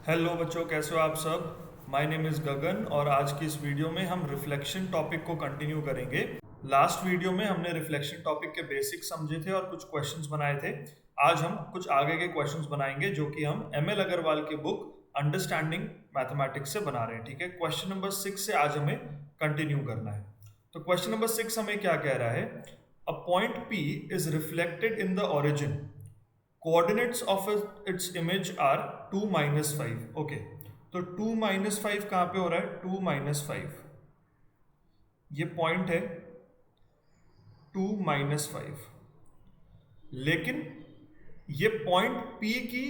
Hello बच्चों, कैसे हो आप सब। माय नेम इज़ गगन और आज की इस वीडियो में हम रिफ्लेक्शन टॉपिक को कंटिन्यू करेंगे। लास्ट वीडियो में हमने रिफ्लेक्शन टॉपिक के बेसिक्स समझे थे और कुछ क्वेश्चंस बनाए थे। आज हम कुछ आगे के क्वेश्चंस बनाएंगे जो कि हम एमएल अग्रवाल की बुक अंडरस्टैंडिंग मैथमेटिक्स से बना रहे हैं। ठीक है, क्वेश्चन नंबर 6 से आज हमें कंटिन्यू करना है। तो क्वेश्चन नंबर 6 हमें क्या कह रहा है? A point P is reflected in the origin, coordinates of its image are 2 minus 5. Okay, तो 2 minus 5 कहाँ पे हो रहा है? 2 minus 5 ये पॉइंट है 2 minus 5, लेकिन ये पॉइंट P की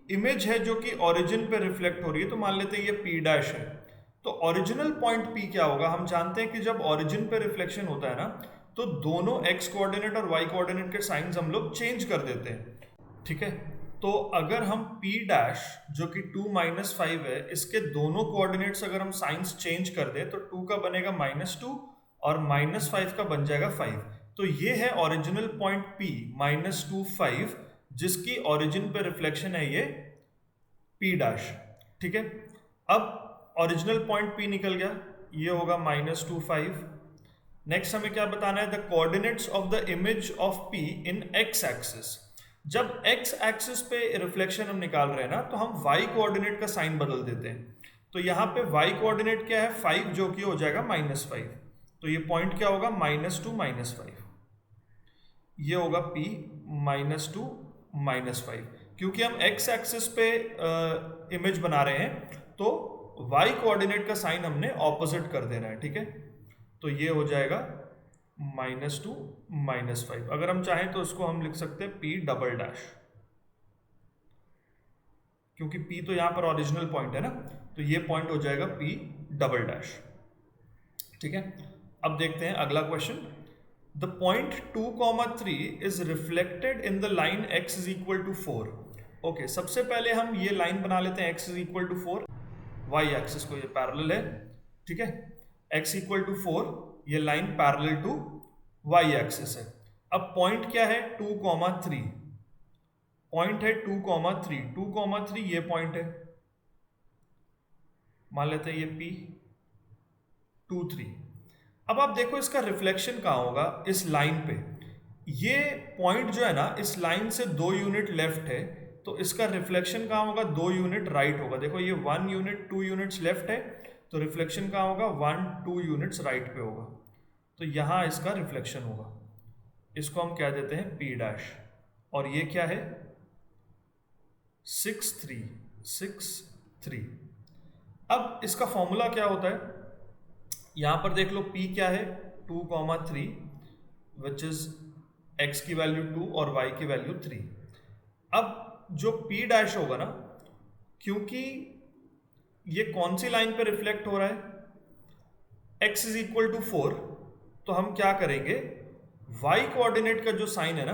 इमेज है जो कि ओरिजिन पे रिफ्लेक्ट हो रही है। तो मान लेते हैं ये P डैश है। तो ओरिजिनल पॉइंट P क्या होगा? हम जानते हैं कि जब ओरिजिन पे रिफ्लेक्शन होता है ना, तो दोनों x कोऑर्डिनेट और y कोऑर्डिनेट के साइंस हम लोग चेंज कर देते हैं। ठीक है, तो अगर हम P डैश जो कि 2 माइनस 5 है, इसके दोनों कोऑर्डिनेट्स अगर हम साइंस चेंज कर दें तो 2 का बनेगा -2 और -5 का बन जाएगा 5। तो ये है ओरिजिनल पॉइंट P -2 5, जिसकी ओरिजिन पे रिफ्लेक्शन है ये P डैश। ठीक है, अब ओरिजिनल पॉइंट P निकल गया, ये होगा -2 5। नेक्स्ट हमें क्या बताना है? The coordinates of the image of P in x axis. जब x एक्सिस पे रिफ्लेक्शन हम निकाल रहे हैं ना, तो हम y कोऑर्डिनेट का साइन बदल देते हैं। तो यहाँ पे y कोऑर्डिनेट क्या है? 5, जो कि हो जाएगा -5। तो ये पॉइंट क्या होगा? -2 -5। ये होगा P -2 -5। क्योंकि हम x एक्सिस पे इमेज बना रहे हैं, तो y कोऑर्डिनेट का साइन हमने ऑपोजिट कर देना है। ठीक है, तो ये हो जाएगा -2 -5। अगर हम चाहें तो उसको हम लिख सकते हैं P डबल डैश, क्योंकि P तो यहां पर ओरिजिनल पॉइंट है ना, तो ये पॉइंट हो जाएगा P डबल डैश। ठीक है, अब देखते हैं अगला question. The point 2, 3 is reflected in the line x is equal to 4। Okay, सबसे पहले हम ये लाइन बना लेते हैं x is equal to 4, y axis को ये पैरेलल है। ठीक है, x इक्वल टू 4, ये line parallel to y axis है। अब पॉइंट क्या है? 2, 3। पॉइंट है 2, 3। 2, 3 ये पॉइंट है, मान लेते हैं ये P 2, 3। अब आप देखो इसका रिफ्लेक्शन कहाँ होगा? इस लाइन पे। ये पॉइंट जो है ना, इस लाइन से 2 यूनिट लेफ्ट है, तो इसका रिफ्लेक्शन कहाँ होगा? 2 यूनिट राइट होगा। देखो ये 1 यूनिट 2 यूनिट्स लेफ्ट है, तो रिफ्लेक्शन कहाँ होगा? 1 2 यूनिट्स राइट पे होगा। तो यहाँ इसका रिफ्लेक्शन होगा, इसको हम कह देते हैं P डैश। और ये क्या है? 6 3 6 3। अब इसका फॉर्मूला क्या होता है? यहां पर देख लो P क्या है? 2, 3 विच इज x की वैल्यू 2 और y की वैल्यू 3। अब जो P डैश होगा ना, क्योंकि ये कौन सी लाइन पे रिफ्लेक्ट हो रहा है? x इज इक्वल टू 4, तो हम क्या करेंगे? y कोऑर्डिनेट का जो साइन है ना,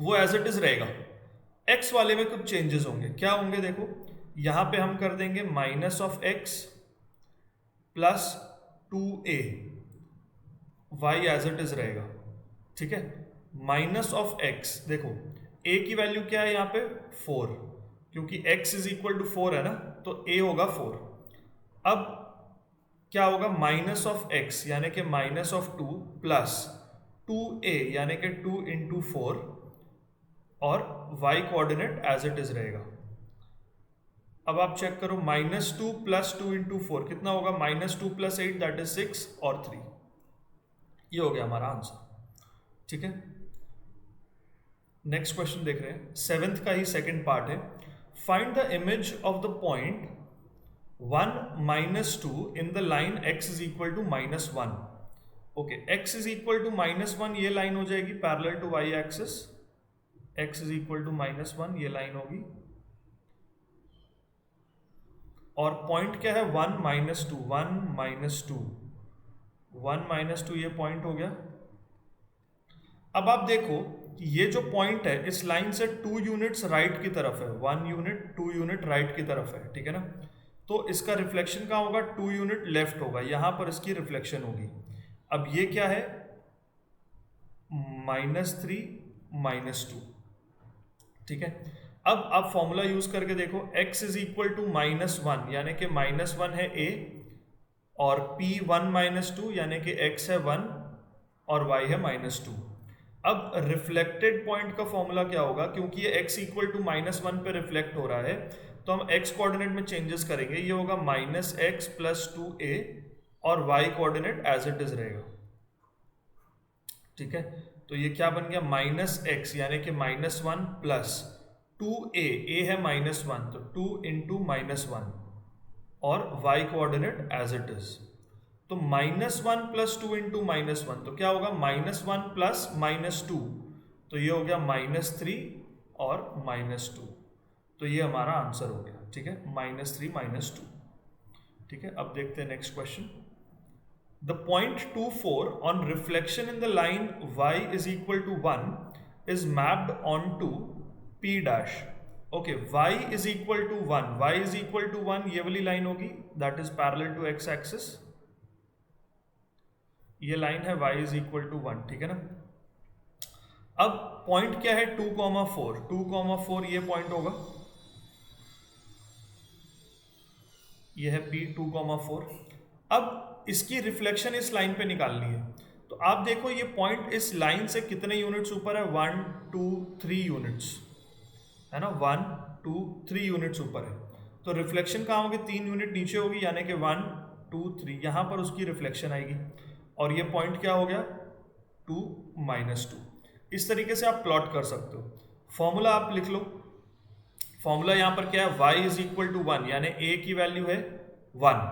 वो एज इट इज रहेगा। x वाले में कुछ चेंजेस होंगे। क्या होंगे? देखो यहां पे हम कर देंगे -(x) plus 2a, y as it is रहेगा। ठीक है, -(x), देखो a की वैल्यू क्या है यहाँ पे? 4, क्योंकि x इज इक्वल टू 4 है ना, तो a होगा 4। अब क्या होगा? -(x) यानी कि -2 प्लस 2a यानी कि 2 इंटू 4, और y coordinate as it is रहेगा। अब आप चेक करो, -2 प्लस 2 इंटू 4 कितना होगा? -2 प्लस 8 दैट इज 6 और 3। ये हो गया हमारा आंसर। ठीक है, नेक्स्ट क्वेश्चन देख रहे हैं, 7th का ही सेकंड पार्ट है। Find the image of the point 1 -2 in the line x is equal to -1। Okay, x is equal to -1 ये लाइन हो जाएगी parallel to y axis. x is equal to -1 ये लाइन होगी, और point क्या है? 1 -2 1 -2 1 -2 ये पॉइंट हो गया। अब आप देखो कि ये जो पॉइंट है इस लाइन से 2 यूनिट्स राइट की तरफ है, 1 यूनिट 2 यूनिट राइट की तरफ है। ठीक है ना, तो इसका रिफ्लेक्शन कहाँ होगा? 2 यूनिट लेफ्ट होगा, यहां पर इसकी रिफ्लेक्शन होगी। अब ये क्या है? -3 -2। ठीक है, अब आप फॉर्मूला यूज करके देखो, x इज इक्वल टू -1 यानी कि -1 है a, और p1 - 2 यानी कि x है 1 और y है -2। अब रिफ्लेक्टेड पॉइंट का फॉर्मूला क्या होगा, क्योंकि ये x इक्वल टू -1 पे रिफ्लेक्ट हो रहा है, तो हम x कोऑर्डिनेट में चेंजेस करेंगे। ये होगा -x + 2a और y coordinate as it is रहेगा। ठीक है, तो ये क्या बन गया, -x यानी कि -1 प्लस 2a, a है -1 तो 2 इंटू -1 और y coordinate as it is. तो -1 + 2 इंटू -1 तो क्या होगा, -1 प्लस -2 तो ये हो गया -3 और -2। तो ये हमारा आंसर हो गया। ठीक है, -3 -2। ठीक है, अब देखते हैं next question. The point 24 on reflection in the line y is equal to 1 is mapped onto p dash. Okay, y is equal to 1, y is equal to 1 ये वाली लाइन होगी, that is parallel to x axis। ये line है y is equal to 1, ठीक है ना। अब point क्या है, 2,4, 2,4 ये पॉइंट होगा, ये है p 2,4। अब इसकी रिफ्लेक्शन इस लाइन पे निकालनी है, तो आप देखो ये पॉइंट इस लाइन से कितने यूनिट्स ऊपर है, 1 2 3 यूनिट्स है ना, 1 2 3 यूनिट्स ऊपर है। तो रिफ्लेक्शन कहाँ होगी, 3 यूनिट नीचे होगी, यानी कि 1 2 3 यहाँ पर उसकी रिफ्लेक्शन आएगी। और ये पॉइंट क्या हो गया, 2 -2। इस तरीके से आप प्लॉट कर सकते हो। फॉर्मूला आप लिख लो, फॉर्मूला यहाँ पर क्या है, y इज इक्वल टू 1 यानी a की वैल्यू है 1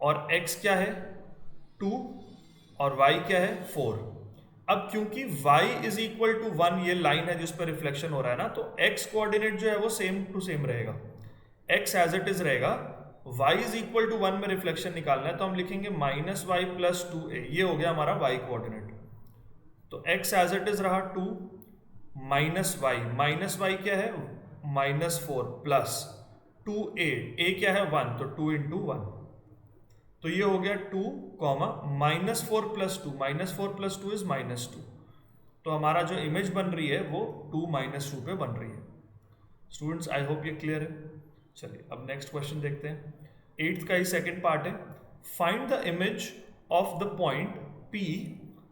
और x क्या है 2 और y क्या है 4। अब क्योंकि y इज इक्वल टू 1 ये लाइन है जिस पर रिफ्लेक्शन हो रहा है ना, तो x कोऑर्डिनेट जो है वो सेम टू सेम रहेगा, x एज इट इज रहेगा। y इज इक्वल टू 1 में रिफ्लेक्शन निकालना है तो हम लिखेंगे -y + 2a, ये हो गया हमारा y कोऑर्डिनेट। तो x एज इट इज रहा 2 -y क्या है -4 प्लस 2a, a क्या है 1 तो 2 इंटू 1, तो ये हो गया 2, -4 + 2, -4 + 2 इज -2। तो हमारा जो इमेज बन रही है वो 2 -2 पे बन रही है। स्टूडेंट्स आई होप ये क्लियर है। चलिए अब नेक्स्ट क्वेश्चन देखते हैं। 8th का ही सेकंड पार्ट है, find the image of the point p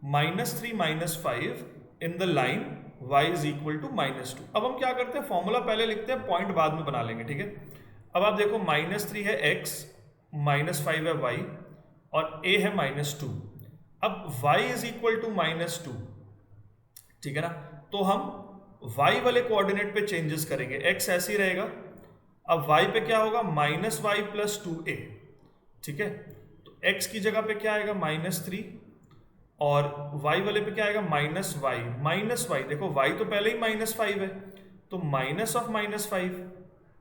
-3 -5 in the line y is equal to -2। अब हम क्या करते हैं, फॉर्मूला पहले लिखते हैं, पॉइंट बाद में बना लेंगे। ठीक है, अब आप देखो -3 है x, -5 है y और a है -2। अब y इज इक्वल टू -2, ठीक है ना, तो हम y वाले कोऑर्डिनेट पे चेंजेस करेंगे, x ऐसे ही रहेगा। अब y पे क्या होगा, -y + 2a, ठीक है, तो x की जगह पे क्या आएगा -3 और y वाले पे क्या आएगा -y देखो y तो पहले ही -5 है, तो -5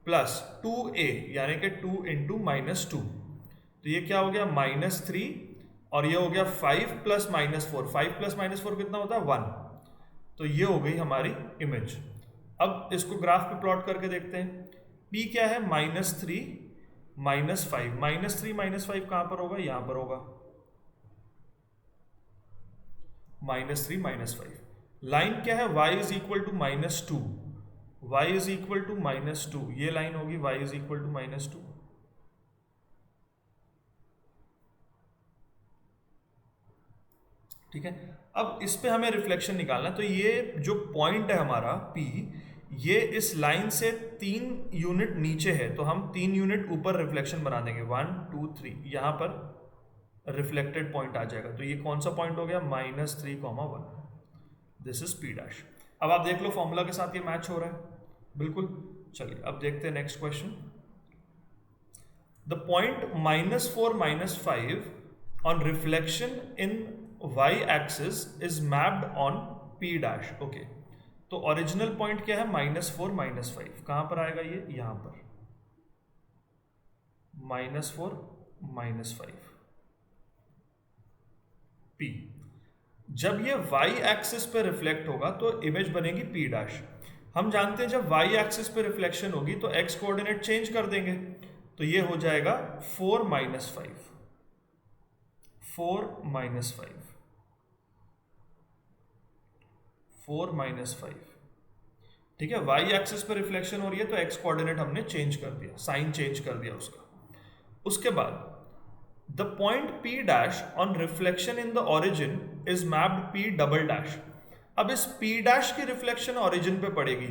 प्लस 2a यानी कि 2 इंटू -2, तो ये क्या हो गया -3 और ये हो गया 5 + -4, 5 + -4 कितना होता है 1। तो ये हो गई हमारी इमेज। अब इसको ग्राफ पे प्लॉट करके देखते हैं। p क्या है -3 -5, -3 कहाँ पर होगा, यहाँ पर होगा, -3 -5। लाइन क्या है, y is equal to -2, y is equal to -2, ये लाइन होगी y इज इक्वल टू -2। ठीक है, अब इस पे हमें रिफ्लेक्शन निकालना है, तो ये जो पॉइंट है हमारा p, ये इस लाइन से 3 यूनिट नीचे है, तो हम 3 यूनिट ऊपर रिफ्लेक्शन बना देंगे, 1 2 3, यहाँ पर रिफ्लेक्टेड पॉइंट आ जाएगा। तो ये कौन सा पॉइंट हो गया, -3,1, दिस इज p डैश। अब आप देख लो फॉर्मूला के साथ ये मैच हो रहा है बिल्कुल। चलिए अब देखते हैं next question. The point -4 -5 on reflection in y axis is mapped on p dash. Okay, तो ओरिजिनल पॉइंट क्या है, -4 -5, कहां पर आएगा ये, यहां पर -4 -5 p। जब ये y एक्सिस पे रिफ्लेक्ट होगा तो इमेज बनेगी p डैश। हम जानते हैं जब y एक्सिस पे रिफ्लेक्शन होगी तो x कोऑर्डिनेट चेंज कर देंगे, तो ये हो जाएगा 4 -5, 4 -5, ठीक है, वाई एक्सिस पे रिफ्लेक्शन हो रही है तो एक्स कोऑर्डिनेट हमने चेंज कर दिया, साइन चेंज कर दिया उसका। उसके बाद the point P dash on reflection in the origin is mapped P double dash. अब इस P डैश की रिफ्लेक्शन ओरिजिन पे पड़ेगी,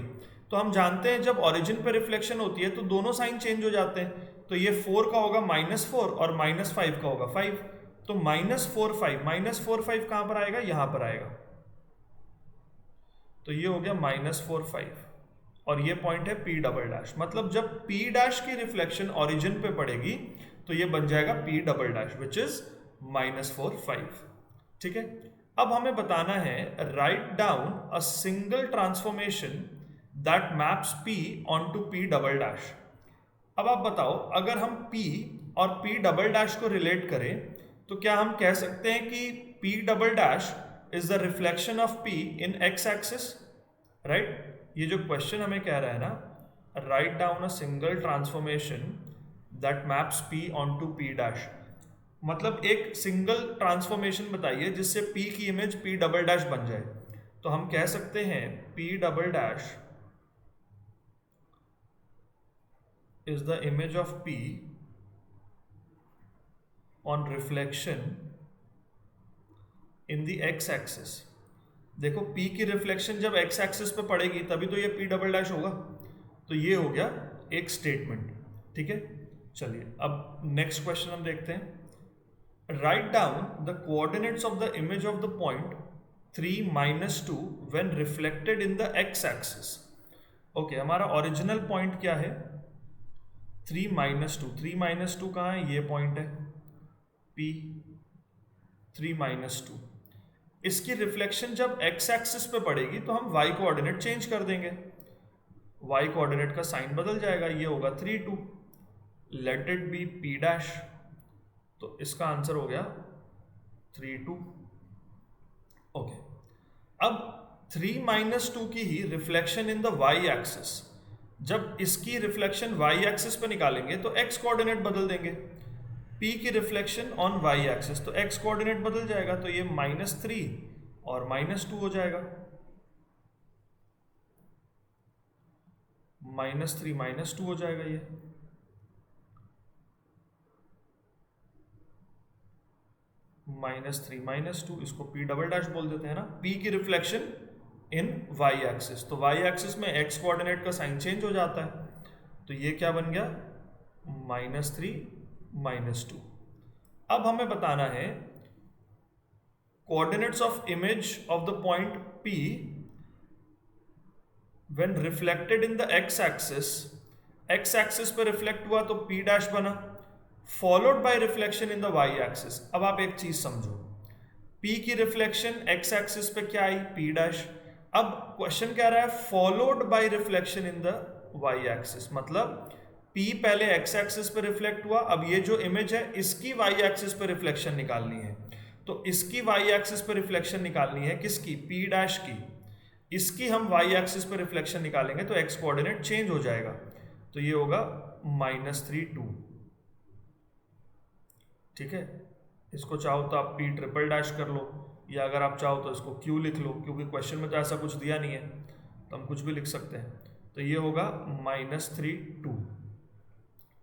तो हम जानते हैं जब ओरिजिन पे रिफ्लेक्शन होती है तो दोनों साइन चेंज हो जाते हैं, तो ये 4 का होगा -4 और -5 का होगा 5, तो -4 5 कहां पर आएगा, यहां पर आएगा, तो ये हो गया -4 5 और ये पॉइंट है P डबल डैश। मतलब जब P डैश की रिफ्लेक्शन ओरिजिन पे पड़ेगी तो ये बन जाएगा P double dash which is -4 5। ठीक है, अब हमें बताना है write down a single transformation that maps P onto P double dash. अब आप बताओ, अगर हम P और P डबल डैश को रिलेट करें तो क्या हम कह सकते हैं कि P double dash is the reflection of P in x axis, right? ये जो क्वेश्चन हमें कह रहा है ना, write down a single transformation that maps P onto P dash, मतलब एक सिंगल ट्रांसफॉर्मेशन बताइए जिससे P की इमेज P डबल डैश बन जाए, तो हम कह सकते हैं P double dash is the image of P on reflection in the x axis। देखो P की रिफ्लेक्शन जब x एक्सिस पे पड़ेगी तभी तो ये P डबल डैश होगा, तो ये हो गया एक स्टेटमेंट। ठीक है, चलिए अब नेक्स्ट क्वेश्चन हम देखते हैं। Write down the coordinates of the image of the point 3 - 2 when reflected in the x axis. Okay, हमारा ओरिजिनल पॉइंट क्या है, 3 - 2। 3 - 2 कहाँ है, ये पॉइंट है P 3 - 2। इसकी रिफ्लेक्शन जब x एक्सिस पे पड़ेगी तो हम y कोऑर्डिनेट चेंज कर देंगे, y कोऑर्डिनेट का साइन बदल जाएगा, ये होगा 3 2, let it be P dash, तो इसका आंसर हो गया 3 2। ओके, अब 3 - 2 की ही reflection in the y axis, जब इसकी रिफ्लेक्शन y एक्सिस पे निकालेंगे तो x कोऑर्डिनेट बदल देंगे, P की रिफ्लेक्शन ऑन y एक्सिस, तो x कोऑर्डिनेट बदल जाएगा, तो ये -3 और -2 हो जाएगा, -3 - 2 हो जाएगा, ये -3 - 2, इसको P डबल डैश बोल देते हैं ना, P की रिफ्लेक्शन इन y एक्सिस, तो y एक्सिस में x कोऑर्डिनेट का साइन चेंज हो जाता है, तो ये क्या बन गया, -3 - 2। अब हमें बताना है coordinates of image of the point P when reflected in the x axis. x axis पे रिफ्लेक्ट हुआ तो P डैश बना, followed by reflection in the y axis. अब आप एक चीज समझो, P की रिफ्लेक्शन x एक्सिस पे क्या आई, P डैश। अब क्वेश्चन कह रहा है followed by reflection in the y axis, मतलब P पहले x एक्सिस पे रिफ्लेक्ट हुआ, अब ये जो इमेज है इसकी y एक्सिस पे रिफ्लेक्शन निकालनी है, तो इसकी y एक्सिस पे रिफ्लेक्शन निकालनी है किसकी, P डैश की, इसकी हम y एक्सिस पे रिफ्लेक्शन निकालेंगे तो x कोऑर्डिनेट चेंज हो जाएगा, तो ये होगा -3 2। ठीक है, इसको चाहो तो आप P ट्रिपल डैश कर लो, या अगर आप चाहो तो इसको Q लिख लो, क्योंकि क्वेश्चन में तो ऐसा कुछ दिया नहीं है तो हम कुछ भी लिख सकते हैं, तो ये होगा -3 2।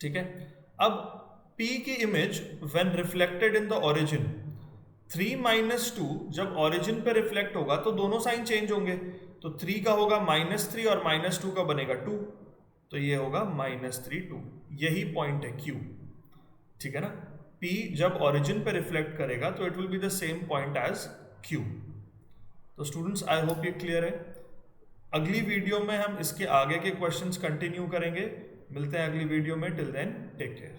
ठीक है, अब P की image when reflected in the origin, 3 - 2 जब ओरिजिन पे रिफ्लेक्ट होगा तो दोनों साइन चेंज होंगे, तो 3 का होगा -3 और -2 का बनेगा 2, तो ये होगा -3 2, यही पॉइंट है Q। ठीक है ना, P जब ओरिजिन पे रिफ्लेक्ट करेगा तो it will be the same point as Q। तो स्टूडेंट्स, आई होप ये क्लियर है। अगली वीडियो में हम इसके आगे के क्वेश्चंस कंटिन्यू करेंगे, मिलते हैं अगली वीडियो में, टिल देन टेक केयर।